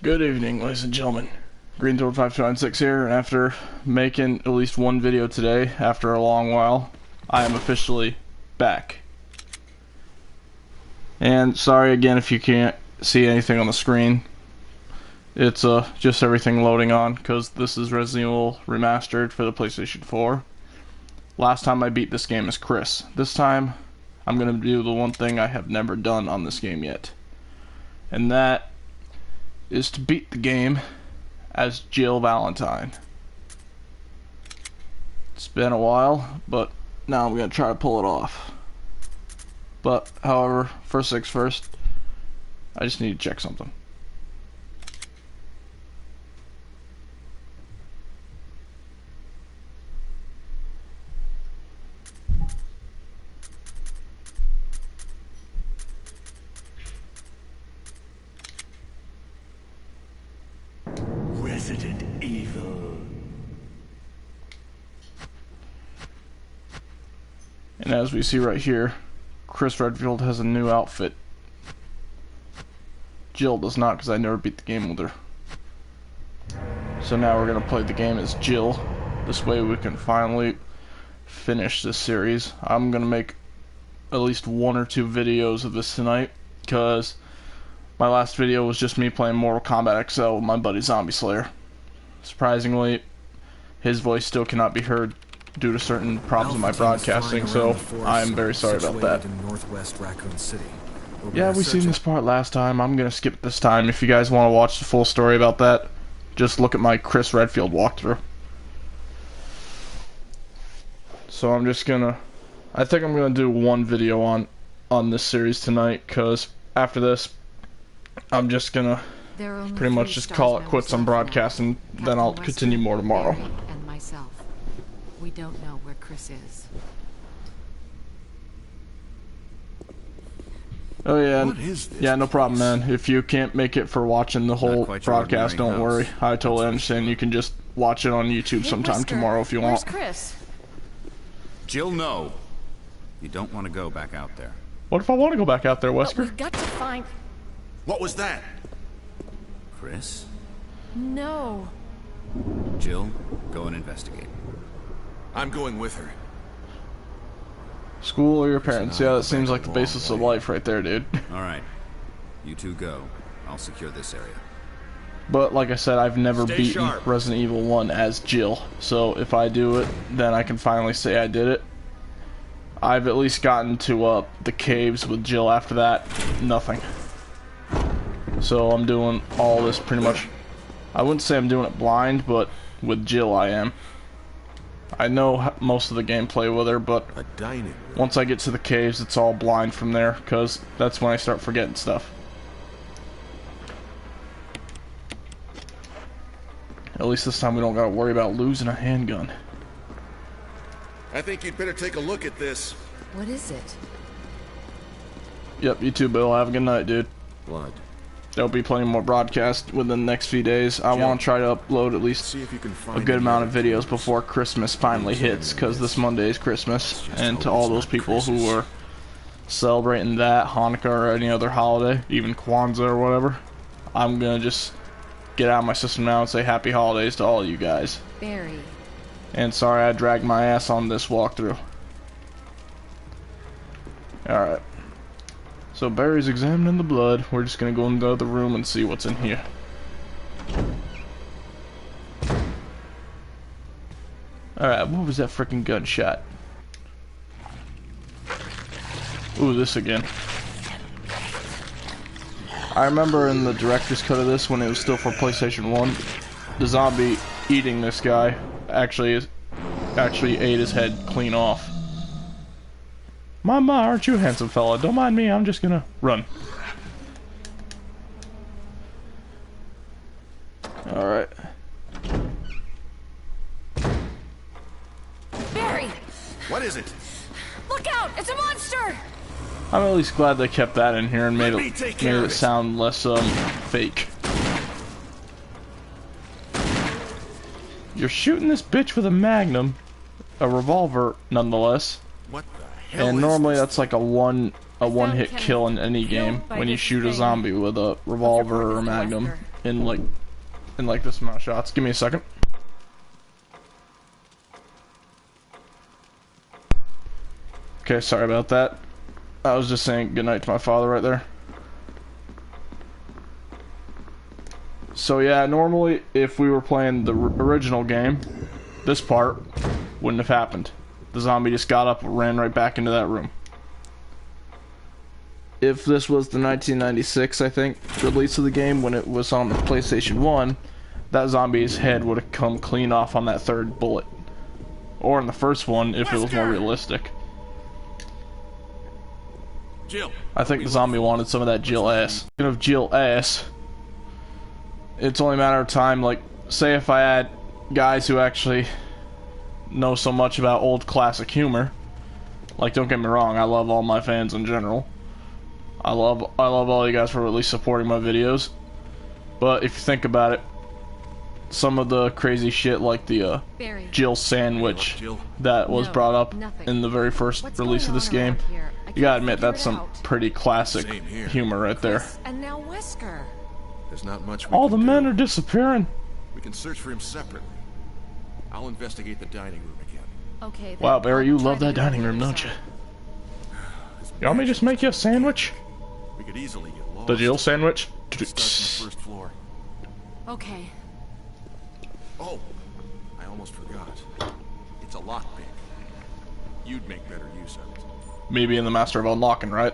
Good evening, ladies and gentlemen. GreenToad5296 here, and after making at least one video today, after a long while, I am officially back. And sorry again if you can't see anything on the screen. It's just everything loading on, because this is Resident Evil Remastered for the PlayStation 4. Last time I beat this game as Chris. This time, I'm going to do the one thing I have never done on this game yet. And that is to beat the game as Jill Valentine. It's been a while, but now I'm going to try to pull it off. But, however, first things first, I just need to check something. Resident Evil. And as we see right here, Chris Redfield has a new outfit. Jill does not, because I never beat the game with her. So now we're going to play the game as Jill. This way we can finally finish this series. I'm going to make at least one or two videos of this tonight, because my last video was just me playing Mortal Kombat XL with my buddy Zombie Slayer. Surprisingly, his voice still cannot be heard due to certain problems with my broadcasting, so I'm very sorry about that. Northwest Raccoon City. Yeah, we seen this part last time. I'm gonna skip it this time. If you guys want to watch the full story about that, just look at my Chris Redfield walkthrough. So I'm just gonna... I think I'm gonna do one video on this series tonight, because after this, I'm just gonna pretty much just call it quits on broadcasting, then I'll continue more tomorrow. And myself. We don't know where Chris is. Oh yeah, What is this yeah, no problem, place? man. If you can't make it for watching the whole quite your broadcast, ordinary don't worry. house. I totally understand. You can just watch it on YouTube sometime Whisker, tomorrow if you where's want. Chris? Jill, no. You don't want to go back out there. What if I want to go back out there, But Wesker? we've got to find... What was that? Chris? No. Jill, go and investigate. I'm going with her. School or your parents? Yeah, that seems like the basis of life right there, dude. Alright. You two go. I'll secure this area. But like I said, I've never Stay beaten sharp. Resident Evil 1 as Jill. So if I do it, then I can finally say I did it. I've at least gotten to the caves with Jill. After that, nothing. So I'm doing all this pretty much... I wouldn't say I'm doing it blind, but with Jill I am. I know most of the gameplay with her, but A dining room. once I get to the caves, it's all blind from there, because that's when I start forgetting stuff. At least this time we don't gotta worry about losing a handgun. I think you'd better take a look at this. What is it? Yep, you too, Bill. Have a good night, dude. Blood. There'll be plenty more broadcasts within the next few days. I want to try to upload at least See if you can a find good any amount of other videos clues. before Christmas finally hits, because this Monday is Christmas. And to all those people who are celebrating that, Hanukkah or any other holiday, even Kwanzaa or whatever, I'm gonna just get out of my system now and say happy holidays to all of you guys. Barry. And sorry I dragged my ass on this walkthrough. Alright. So Barry's examining the blood. We're just gonna go in the other room and see what's in here. Alright, what was that freaking gunshot? Ooh, this again. I remember in the director's cut of this, when it was still for PlayStation 1, the zombie eating this guy actually ate his head clean off. Mama, aren't you a handsome fella? Don't mind me, I'm just gonna run. Alright. Barry! What is it? Look out! It's a monster! I'm at least glad they kept that in here and made Let me it take care made of it it. sound less fake. You're shooting this bitch with a Magnum, a revolver nonetheless. What the hell And is normally this? that's like a one a one-hit kill in any game when you shoot a zombie with a revolver or a magnum in like this amount of shots. Give me a second. Okay, sorry about that. I was just saying goodnight to my father right there. So yeah, normally if we were playing the original game, this part wouldn't have happened. The zombie just got up and ran right back into that room. If this was the 1996, I think, release of the game when it was on the PlayStation 1, that zombie's head would have come clean off on that third bullet. Or in the first one, if it was more realistic. Jill. I think the zombie wanted some of that Jill ass. Speaking of Jill ass, it's only a matter of time, like, say if I had guys who actually know so much about old classic humor. Like, don't get me wrong, I love all my fans in general. I love all you guys for at least supporting my videos. But if you think about it, some of the crazy shit like the Jill sandwich that was brought up in the very first release of this game, you gotta admit that's some pretty classic humor right there. And now Wesker. There's not much we All the can men do. are disappearing. We can search for him separately. I'll investigate the dining room again. Okay. Wow, Barry, you love that dining room, don't you? You want me to just make you a sandwich? We could easily get lost. The Jill sandwich? Start from the first floor. Okay. Oh, I almost forgot. It's a lockpick. You'd make better use of it. Me being the master of unlocking, right?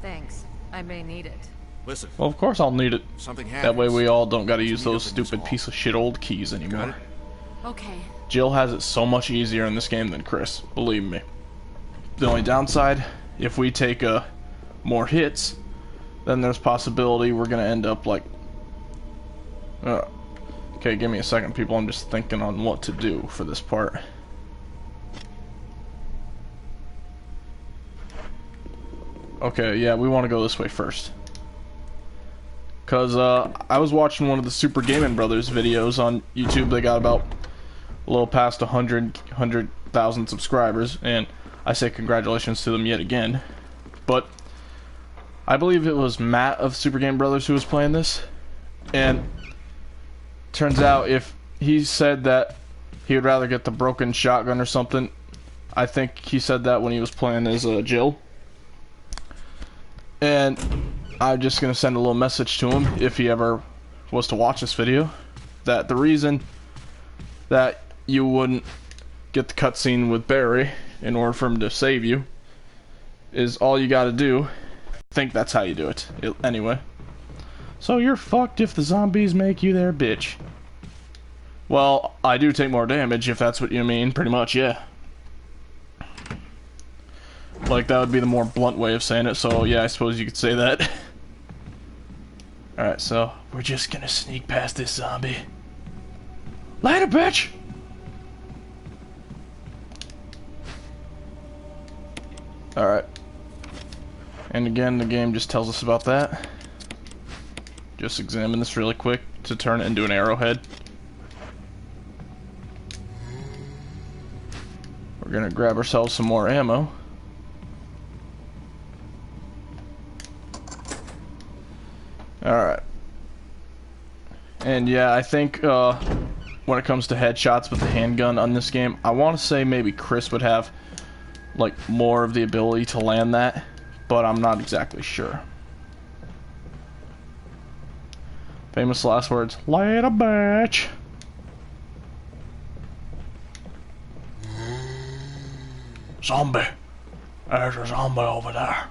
Thanks. I may need it. Listen, Well, of course I'll need it. something happens. That way we all don't gotta use Meet those up in this stupid hall. piece of shit old keys Got anymore. it? Okay. Jill has it so much easier in this game than Chris, believe me. The only downside, if we take more hits, then there's possibility we're gonna end up like... okay, give me a second, people. I'm just thinking on what to do for this part. Okay, yeah, we want to go this way first. Because I was watching one of the Super Gaming Brothers videos on YouTube. They got about a little past 100,000 subscribers, and I say congratulations to them yet again. But I believe it was Matt of Super Game Brothers who was playing this, and turns out if he said that he would rather get the broken shotgun or something, I think he said that when he was playing as Jill. And I'm just gonna send a little message to him if he ever was to watch this video, that the reason that you wouldn't get the cutscene with Barry in order for him to save you is all you gotta do. I think that's how you do it. Anyway. So you're fucked if the zombies make you their bitch. Well, I do take more damage if that's what you mean, pretty much, yeah. Like, that would be the more blunt way of saying it, so yeah, I suppose you could say that. Alright, so we're just gonna sneak past this zombie. Later, bitch! Alright. And again, the game just tells us about that. Just examine this really quick to turn it into an arrowhead. We're gonna grab ourselves some more ammo. Alright. And yeah, I think when it comes to headshots with the handgun on this game, I want to say maybe Chris would have like more of the ability to land that, but I'm not exactly sure. Famous last words. Later, bitch. Zombie. There's a zombie over there.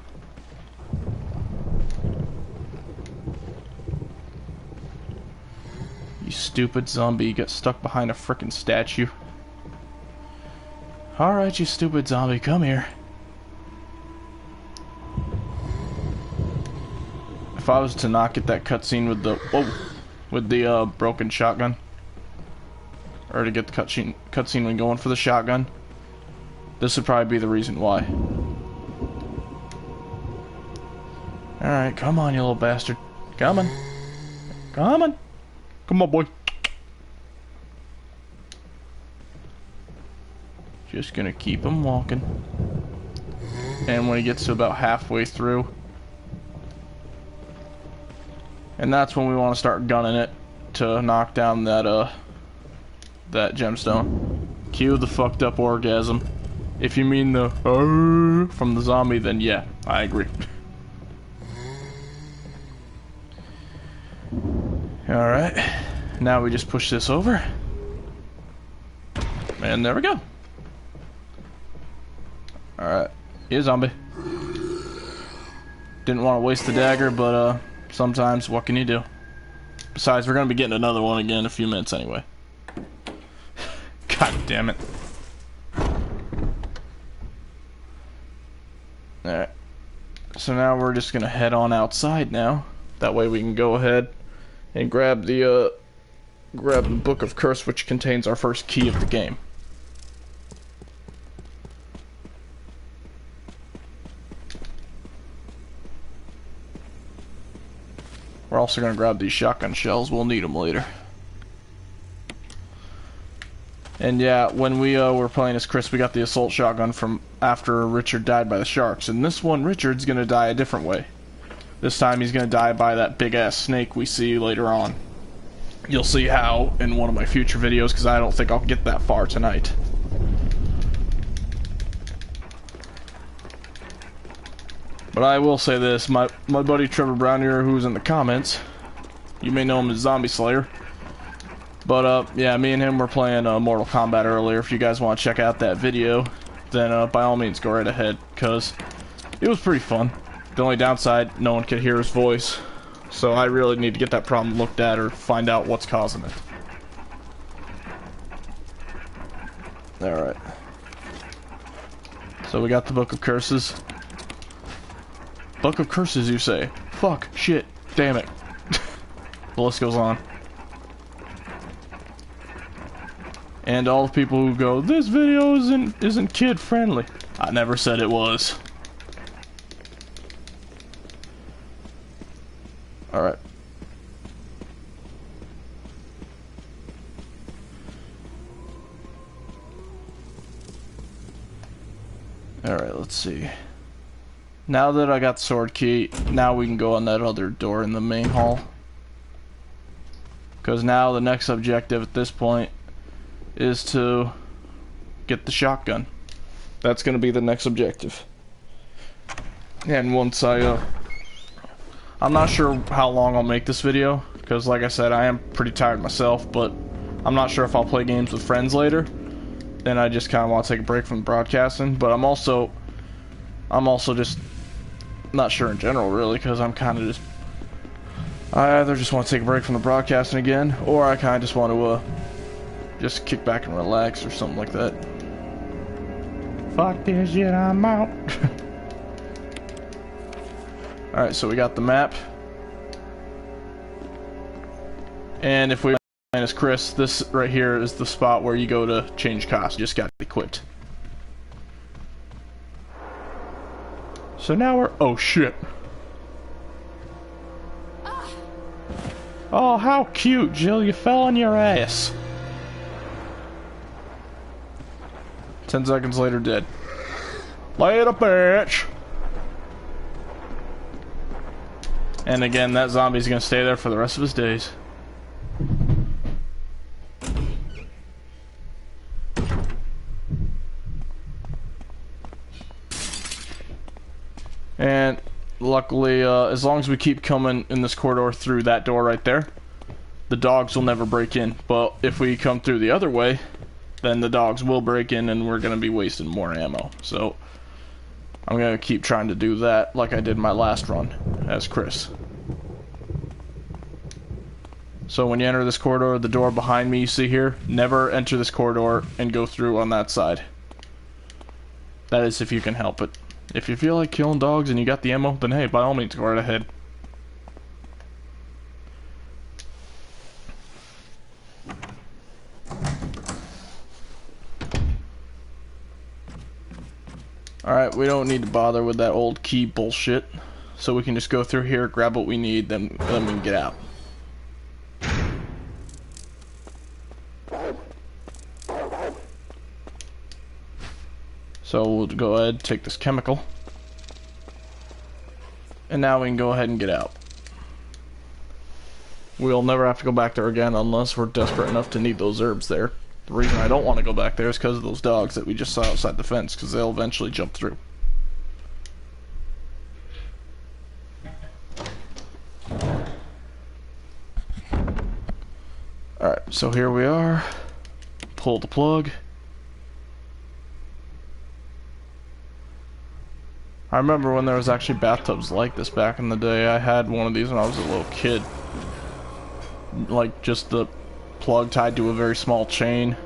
You stupid zombie, you got stuck behind a frickin' statue. Alright, you stupid zombie, come here. If I was to not get that cutscene with the broken shotgun, or to get the cutscene when going for the shotgun, this would probably be the reason why. Alright, come on, you little bastard. Coming. Coming. Come on, boy. Just gonna keep him walking. and when he gets to about halfway through. And that's when we want to start gunning it to knock down that that gemstone. Cue the fucked up orgasm. If you mean the from the zombie, then yeah, I agree. Alright, now we just push this over. And there we go. Alright, yeah, zombie. Didn't want to waste the dagger, but sometimes what can you do? Besides, we're gonna be getting another one again in a few minutes anyway. God damn it. Alright. So now we're just gonna head on outside now. That way we can go ahead and grab the Book of Curse, which contains our first key of the game. We're also gonna grab these shotgun shells. We'll need them later. And yeah, when we were playing as Chris, we got the assault shotgun from after Richard died by the sharks. And this one, Richard's gonna die a different way. This time he's gonna die by that big-ass snake we see later on. You'll see how in one of my future videos, because I don't think I'll get that far tonight. But I will say this, my buddy Trevor Brown here, who's in the comments, you may know him as Zombie Slayer. But, yeah, me and him were playing Mortal Kombat earlier. If you guys want to check out that video, then by all means go right ahead, because it was pretty fun. The only downside, no one could hear his voice. So I really need to get that problem looked at or find out what's causing it. Alright. So we got the Book of Curses. Book of Curses, you say? Fuck, shit, damn it. The list goes on. And all the people who go, this video isn't kid friendly. I never said it was. Alright. Alright, let's see. Now that I got the sword key, now we can go on that other door in the main hall. Because now the next objective at this point is to get the shotgun. That's going to be the next objective. And once I'm not sure how long I'll make this video, because like I said, I am pretty tired myself, but I'm not sure if I'll play games with friends later. Then I just kind of want to take a break from broadcasting, but I'm also just not sure in general, really, because I'm kind of just, I either just want to take a break from the broadcasting again, or I kind of just want to just kick back and relax or something like that. Fuck this shit, I'm out. Alright, so we got the map. And if we playing as Chris, this right here is the spot where you go to change costume. You just got equipped. So now we're... oh shit. Oh, how cute, Jill. You fell on your ass. 10 seconds later, dead. Later, bitch. And again, that zombie's gonna stay there for the rest of his days. And luckily, as long as we keep coming in this corridor through that door right there, the dogs will never break in. But if we come through the other way, then the dogs will break in and we're gonna be wasting more ammo. So I'm gonna keep trying to do that like I did my last run as Chris. So when you enter this corridor, the door behind me you see here, never enter this corridor and go through on that side. That is if you can help it. If you feel like killing dogs and you got the ammo, then hey, by all means, go right ahead. Alright, we don't need to bother with that old key bullshit. So we can just go through here, grab what we need, then we can get out. So we'll go ahead, take this chemical. And now we can go ahead and get out. We'll never have to go back there again unless we're desperate enough to need those herbs there. The reason I don't want to go back there is because of those dogs that we just saw outside the fence, because they'll eventually jump through. Alright, so here we are. Pull the plug. I remember when there was actually bathtubs like this back in the day. I had one of these when I was a little kid. Like, just the plug tied to a very small chain.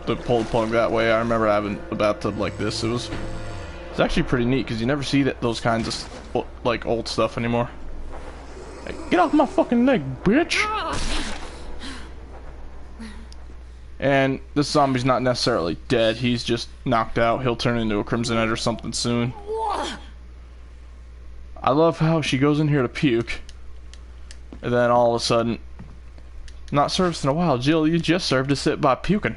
To pull the plug that way. I remember having a bathtub like this. It's actually pretty neat, because you never see those kinds of, like, old stuff anymore. Hey, get off my fucking leg, bitch! And this zombie's not necessarily dead. He's just knocked out. He'll turn into a Crimson Head or something soon. I love how she goes in here to puke, and then all of a sudden, not serviced in a while. Jill, you just served to sit by puking.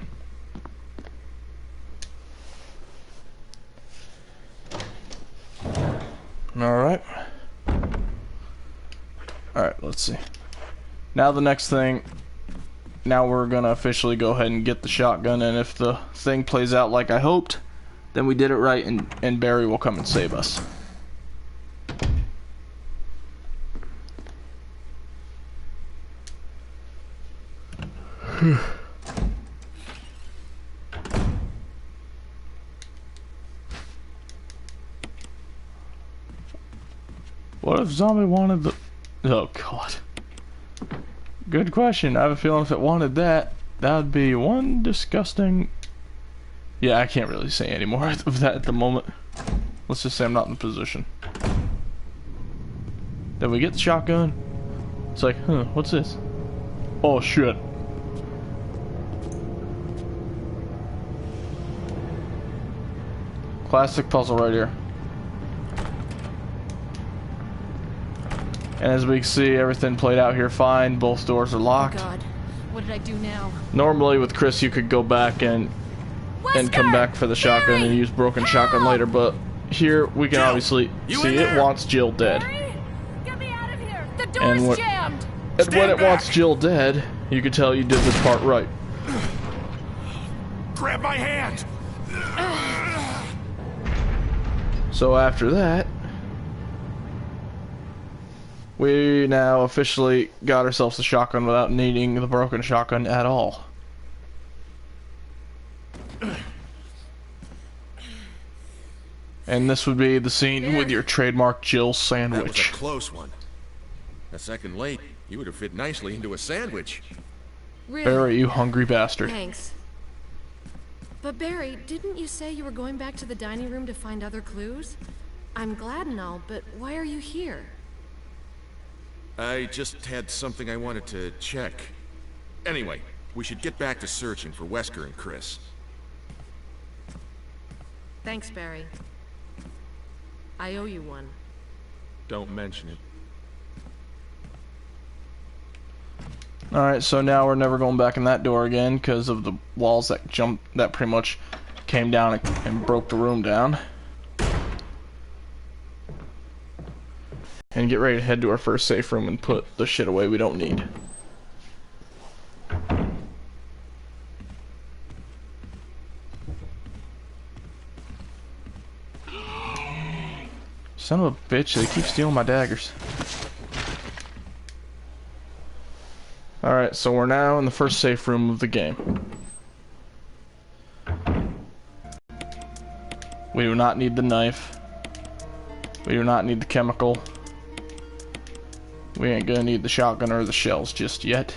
Alright. Alright, let's see. Now the next thing, now we're gonna officially go ahead and get the shotgun, and if the thing plays out like I hoped, then we did it right, and Barry will come and save us. What if zombie wanted the... Oh god. Good question. I have a feeling if it wanted that, that would be one disgusting... Yeah, I can't really say any more of that at the moment. Let's just say I'm not in the position. Then we get the shotgun. It's like, huh, what's this? Oh shit. Classic puzzle right here. And as we can see, everything played out here fine. Both doors are locked. Oh God, what did I do now? Normally with Chris you could go back and come back for the shotgun and use broken shotgun later, but here we can obviously see it wants Jill dead. Barry, get me out of here. The door's jammed. And when it wants Jill dead, you can tell you did this part right. Grab my hand! So after that, we now officially got ourselves a shotgun without needing the broken shotgun at all. And this would be the scene with your trademark Jill sandwich. That was a close one. A second late, you would have fit nicely into a sandwich. Really? Barry, you hungry bastard. Thanks. But Barry, didn't you say you were going back to the dining room to find other clues? I'm glad and all, but why are you here? I just had something I wanted to check. Anyway, we should get back to searching for Wesker and Chris. Thanks, Barry. I owe you one. Don't mention it. Alright, so now we're never going back in that door again because of the walls that pretty much came down and broke the room down. And get ready to head to our first safe room and put the shit away we don't need. Son of a bitch, they keep stealing my daggers. Alright, so we're now in the first safe room of the game. We do not need the knife. We do not need the chemical. We ain't gonna need the shotgun or the shells just yet.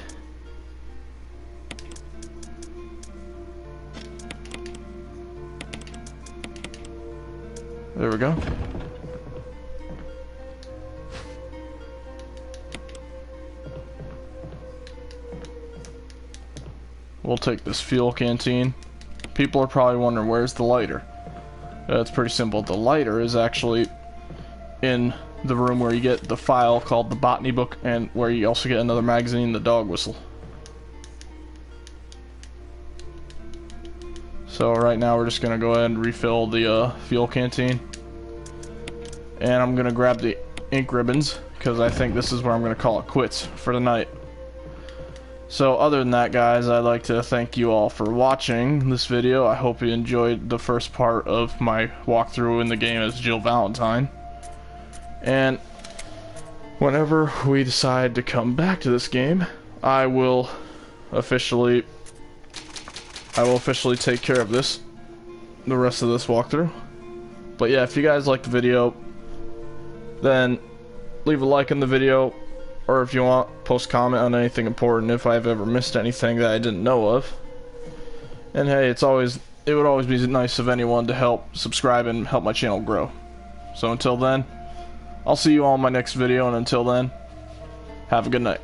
There we go. We'll take this fuel canteen. People are probably wondering, where's the lighter? It's pretty simple. The lighter is actually in the room where you get the file called the botany book, and where you also get another magazine, the dog whistle. So right now we're just gonna go ahead and refill the fuel canteen. And I'm gonna grab the ink ribbons, because I think this is where I'm going to call it quits for the night. So other than that, guys, I'd like to thank you all for watching this video. I hope you enjoyed the first part of my walkthrough in the game as Jill Valentine. And whenever we decide to come back to this game, I will officially take care of the rest of this walkthrough. But yeah, if you guys liked the video, then leave a like in the video, or if you want, post comment on anything important if I've ever missed anything that I didn't know of. And hey, it would always be nice of anyone to help subscribe and help my channel grow. So until then, I'll see you all in my next video, and until then, have a good night.